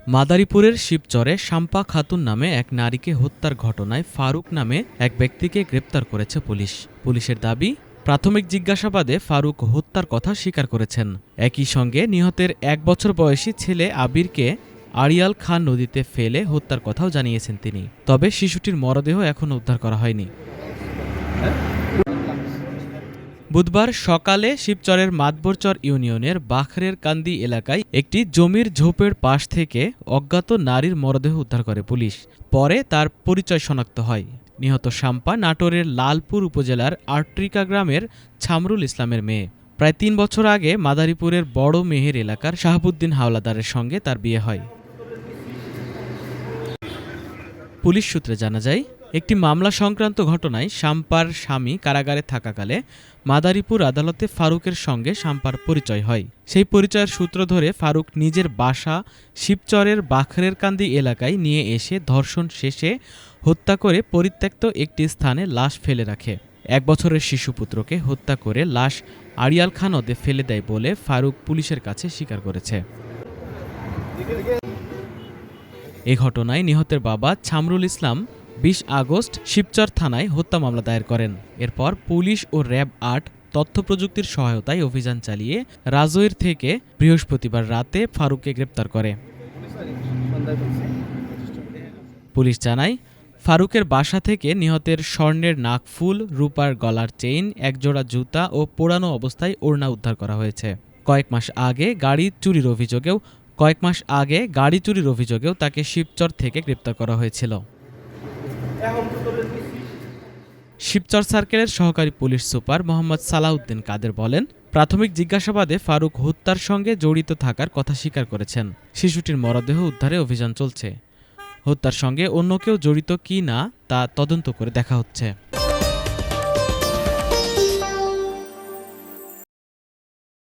মাদারীপুরের শিবচরে শাম্পা খাতুন নামে এক নারীকে হত্যার ঘটনায় ফারুক নামে এক ব্যক্তিকে গ্রেপ্তার করেছে পুলিশ। পুলিশের দাবি, প্রাথমিক জিজ্ঞাসাবাদে ফারুক হত্যার কথা স্বীকার করেছেন। একই সঙ্গে নিহতের ১ বছর বয়সী ছেলে আবিরকে আড়িয়াল খান নদীতে ফেলে হত্যার কথাও জানিয়েছেন তিনি। তবে শিশুটির মরদেহ এখনও উদ্ধার করা হয়নি। বুধবার সকালে শিবচরের মাতবরচর ইউনিয়নের বাখরের কান্দি এলাকায় একটি জমির ঝোপের পাশ থেকে অজ্ঞাত নারীর মরদেহ উদ্ধার করে পুলিশ। পরে তার পরিচয় শনাক্ত হয়। নিহত শাম্পা নাটোরের লালপুর উপজেলার আট্রিকা গ্রামের ছামরুল ইসলামের মেয়ে। প্রায় ৩ বছর আগে মাদারীপুরের বড় মেহের এলাকার শাহাবুদ্দিন হাওলাদারের সঙ্গে তার বিয়ে হয়। পুলিশ সূত্রে জানা যায়, একটি মামলা সংক্রান্ত ঘটনায় শাম্পার স্বামী কারাগারে থাকাকালে মাদারীপুর আদালতে ফারুকের সঙ্গে শাম্পার পরিচয় হয়। সেই পরিচয়ের সূত্র ধরে ফারুক নিজের বাসা শিবচরের বাখরের কান্দি এলাকায় নিয়ে এসে ধর্ষণ শেষে হত্যা করে পরিত্যক্ত একটি স্থানে লাশ ফেলে রাখে। ১ বছরের শিশুপুত্রকে হত্যা করে লাশ আড়িয়াল খান নদে ফেলে দেয় বলে ফারুক পুলিশের কাছে স্বীকার করেছে। এ ঘটনায় নিহতের বাবা ছামরুল ইসলাম ২০ আগস্ট শিবচর থানায় হত্যা মামলা দায়ের করেন। এরপর পুলিশ ও র‍্যাব ৮ তথ্য প্রযুক্তির সহায়তায় অভিযান চালিয়ে রাজৈর থেকে বৃহস্পতিবার রাতে ফারুককে গ্রেপ্তার করে। পুলিশ জানায়, ফারুকের বাসা থেকে নিহতের স্বর্ণের নাকফুল, রূপার গলার চেইন, একজোড়া জুতা ও পোড়ানো অবস্থায় ওড়না উদ্ধার করা হয়েছে। কয়েক মাস আগে গাড়ি চুরির অভিযোগেও তাকে শিবচর থেকে গ্রেপ্তার করা হয়েছিল। শিবচর সার্কেলের সহকারী পুলিশ সুপার মোহাম্মদ সালাউদ্দিন কাদের বলেন, প্রাথমিক জিজ্ঞাসাবাদে ফারুক হত্যার সঙ্গে জড়িত থাকার কথা স্বীকার করেছেন। শিশুটির মরদেহ উদ্ধারে অভিযান চলছে। হত্যার সঙ্গে অন্য কেউ জড়িত কি না তা তদন্ত করে দেখা হচ্ছে।